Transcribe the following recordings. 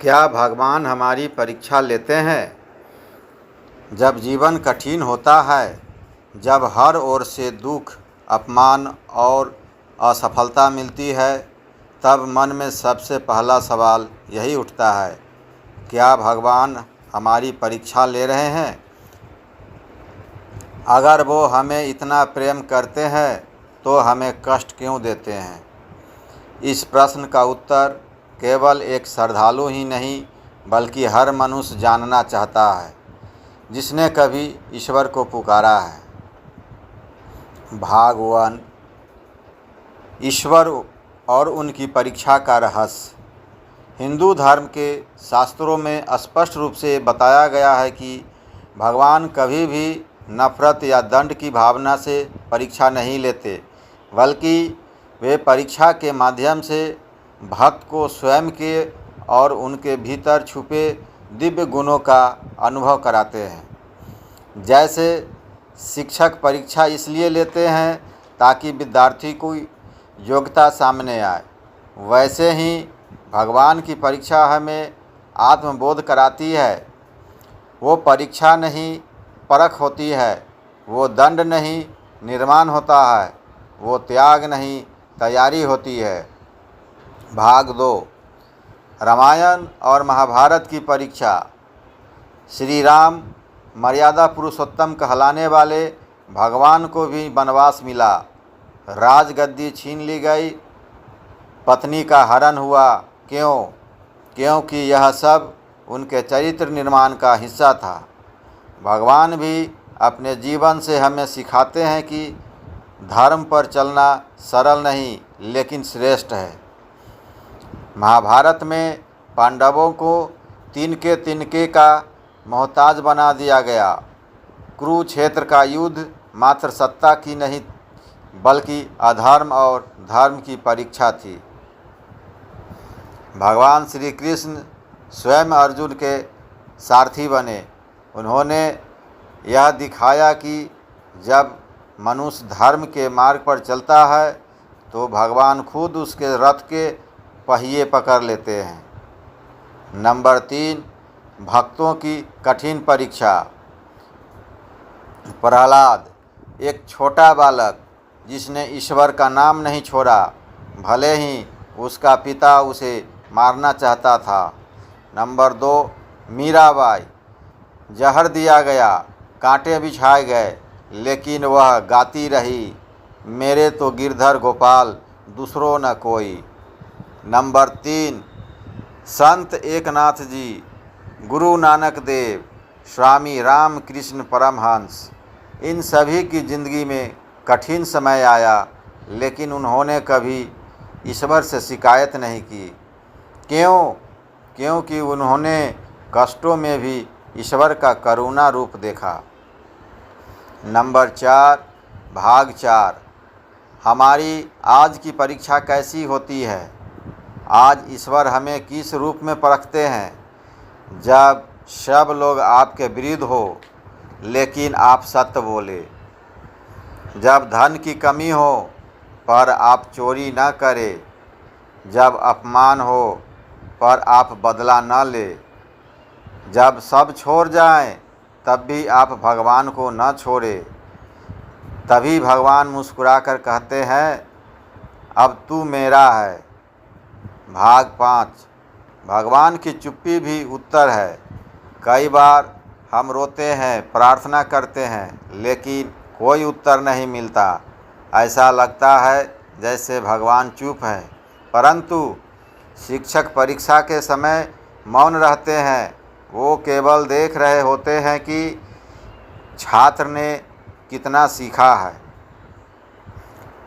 क्या भगवान हमारी परीक्षा लेते हैं? जब जीवन कठिन होता है, जब हर ओर से दुख, अपमान और असफलता मिलती है, तब मन में सबसे पहला सवाल यही उठता है, क्या भगवान हमारी परीक्षा ले रहे हैं? अगर वो हमें इतना प्रेम करते हैं तो हमें कष्ट क्यों देते हैं? इस प्रश्न का उत्तर केवल एक श्रद्धालु ही नहीं बल्कि हर मनुष्य जानना चाहता है जिसने कभी ईश्वर को पुकारा है। भाग 1, ईश्वर और उनकी परीक्षा का रहस्य। हिंदू धर्म के शास्त्रों में स्पष्ट रूप से बताया गया है कि भगवान कभी भी नफरत या दंड की भावना से परीक्षा नहीं लेते, बल्कि वे परीक्षा के माध्यम से भक्त को स्वयं के और उनके भीतर छुपे दिव्य गुणों का अनुभव कराते हैं। जैसे शिक्षक परीक्षा इसलिए लेते हैं ताकि विद्यार्थी की योग्यता सामने आए, वैसे ही भगवान की परीक्षा हमें आत्मबोध कराती है। वो परीक्षा नहीं, परख होती है। वो दंड नहीं, निर्माण होता है। वो त्याग नहीं, तैयारी होती है। भाग 2, रामायण और महाभारत की परीक्षा। श्री राम मर्यादा पुरुषोत्तम कहलाने वाले भगवान को भी वनवास मिला, राजगद्दी छीन ली गई, पत्नी का हरण हुआ। क्यों? क्योंकि यह सब उनके चरित्र निर्माण का हिस्सा था। भगवान भी अपने जीवन से हमें सिखाते हैं कि धर्म पर चलना सरल नहीं लेकिन श्रेष्ठ है। महाभारत में पांडवों को तिनके तिनके का मोहताज बना दिया गया। कुरुक्षेत्र का युद्ध मात्र सत्ता की नहीं बल्कि अधर्म और धर्म की परीक्षा थी। भगवान श्री कृष्ण स्वयं अर्जुन के सारथी बने। उन्होंने यह दिखाया कि जब मनुष्य धर्म के मार्ग पर चलता है तो भगवान खुद उसके रथ के पहिए पकड़ लेते हैं। नंबर 3, भक्तों की कठिन परीक्षा। प्रहलाद, एक छोटा बालक जिसने ईश्वर का नाम नहीं छोड़ा, भले ही उसका पिता उसे मारना चाहता था। नंबर 2, मीराबाई, जहर दिया गया, कांटे बिछाए गए, लेकिन वह गाती रही, मेरे तो गिरधर गोपाल, दूसरों न कोई। नंबर 3, संत एकनाथ जी, गुरु नानक देव, स्वामी राम कृष्ण परमहंस। इन सभी की ज़िंदगी में कठिन समय आया, लेकिन उन्होंने कभी ईश्वर से शिकायत नहीं की। क्यों? क्योंकि उन्होंने कष्टों में भी ईश्वर का करुणा रूप देखा। नंबर 4, भाग 4, हमारी आज की परीक्षा कैसी होती है? आज ईश्वर हमें किस रूप में परखते हैं? जब सब लोग आपके विरुद्ध हो लेकिन आप सत्य बोले, जब धन की कमी हो पर आप चोरी न करें, जब अपमान हो पर आप बदला न ले, जब सब छोड़ जाएं तब भी आप भगवान को न छोड़े, तभी भगवान मुस्कुराकर कहते हैं, अब तू मेरा है। भाग 5, भगवान की चुप्पी भी उत्तर है। कई बार हम रोते हैं, प्रार्थना करते हैं, लेकिन कोई उत्तर नहीं मिलता। ऐसा लगता है जैसे भगवान चुप है। परंतु शिक्षक परीक्षा के समय मौन रहते हैं। वो केवल देख रहे होते हैं कि छात्र ने कितना सीखा है।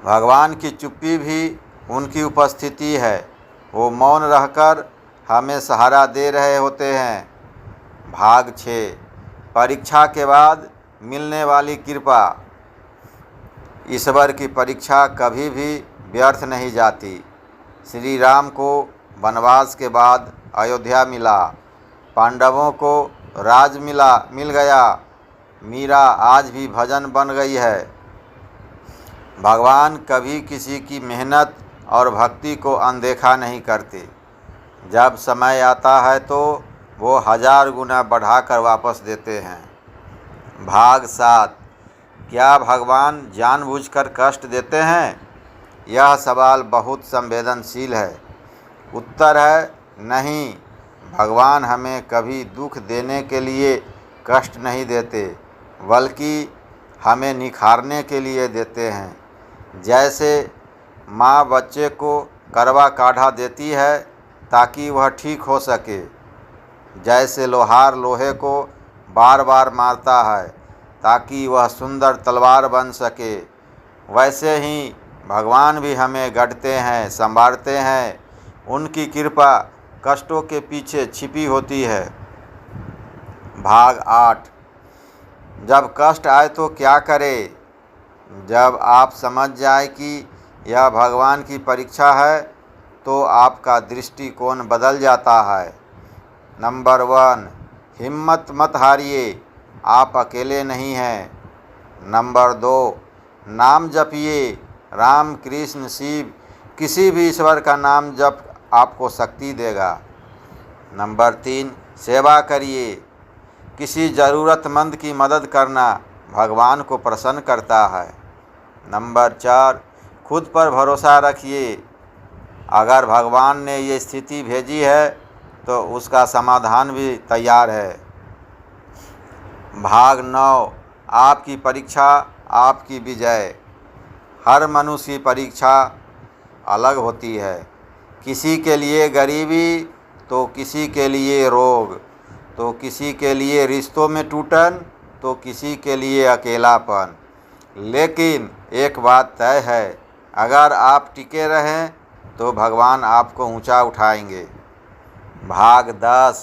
भगवान की चुप्पी भी उनकी उपस्थिति है। वो मौन रहकर हमें सहारा दे रहे होते हैं। भाग 6, परीक्षा के बाद मिलने वाली कृपा। ईश्वर की परीक्षा कभी भी व्यर्थ नहीं जाती। श्री राम को वनवास के बाद अयोध्या मिला, पांडवों को राज मिल गया, मीरा आज भी भजन बन गई है। भगवान कभी किसी की मेहनत और भक्ति को अनदेखा नहीं करते। जब समय आता है तो वो 1000 गुना बढ़ाकर वापस देते हैं। भाग 7। क्या भगवान जानबूझकर कष्ट देते हैं? यह सवाल बहुत संवेदनशील है। उत्तर है नहीं। भगवान हमें कभी दुख देने के लिए कष्ट नहीं देते, बल्कि हमें निखारने के लिए देते हैं। जैसे माँ बच्चे को करवा काढ़ा देती है ताकि वह ठीक हो सके, जैसे लोहार लोहे को बार बार मारता है ताकि वह सुंदर तलवार बन सके, वैसे ही भगवान भी हमें गढ़ते हैं, संवारते हैं। उनकी कृपा कष्टों के पीछे छिपी होती है। भाग 8। जब कष्ट आए तो क्या करें? जब आप समझ जाए कि यह भगवान की परीक्षा है तो आपका दृष्टिकोण बदल जाता है। नंबर 1, हिम्मत मत हारिए, आप अकेले नहीं हैं। नंबर 2, नाम जपिए, राम कृष्ण शिव किसी भी ईश्वर का नाम जप आपको शक्ति देगा। नंबर 3, सेवा करिए, किसी ज़रूरतमंद की मदद करना भगवान को प्रसन्न करता है। नंबर 4, खुद पर भरोसा रखिए, अगर भगवान ने ये स्थिति भेजी है तो उसका समाधान भी तैयार है। भाग 9। आपकी परीक्षा आपकी विजय। हर मनुष्य की परीक्षा अलग होती है। किसी के लिए गरीबी, तो किसी के लिए रोग, तो किसी के लिए रिश्तों में टूटन, तो किसी के लिए अकेलापन। लेकिन एक बात तय है, अगर आप टिके रहें तो भगवान आपको ऊंचा उठाएंगे। भाग 10।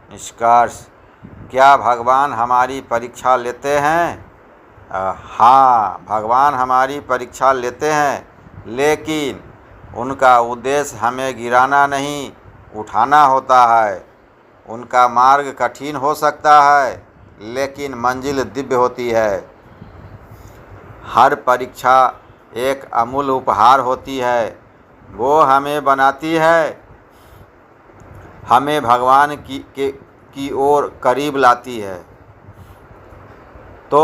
निष्कर्ष। क्या भगवान हमारी परीक्षा लेते हैं? हाँ, भगवान हमारी परीक्षा लेते हैं, लेकिन उनका उद्देश्य हमें गिराना नहीं, उठाना होता है। उनका मार्ग कठिन हो सकता है, लेकिन मंजिल दिव्य होती है। हर परीक्षा एक अमूल्य उपहार होती है। वो हमें बनाती है, हमें भगवान की ओर करीब लाती है। तो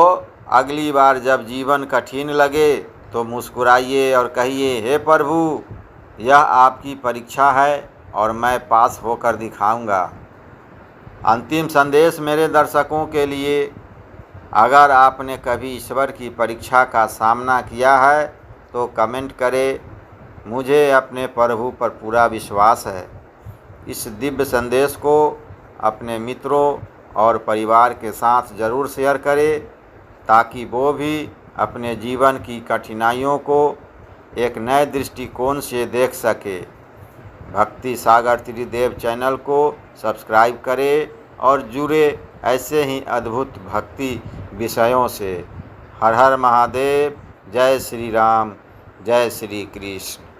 अगली बार जब जीवन कठिन लगे तो मुस्कुराइए और कहिए, हे प्रभु, यह आपकी परीक्षा है और मैं पास होकर दिखाऊंगा। अंतिम संदेश मेरे दर्शकों के लिए, अगर आपने कभी ईश्वर की परीक्षा का सामना किया है तो कमेंट करें। मुझे अपने प्रभु पर पूरा विश्वास है। इस दिव्य संदेश को अपने मित्रों और परिवार के साथ ज़रूर शेयर करें, ताकि वो भी अपने जीवन की कठिनाइयों को एक नए दृष्टिकोण से देख सके। भक्ति सागर त्रिदेव चैनल को सब्सक्राइब करें और जुड़े ऐसे ही अद्भुत भक्ति विषयों से। हर हर महादेव। जय श्री राम, जय श्री कृष्ण।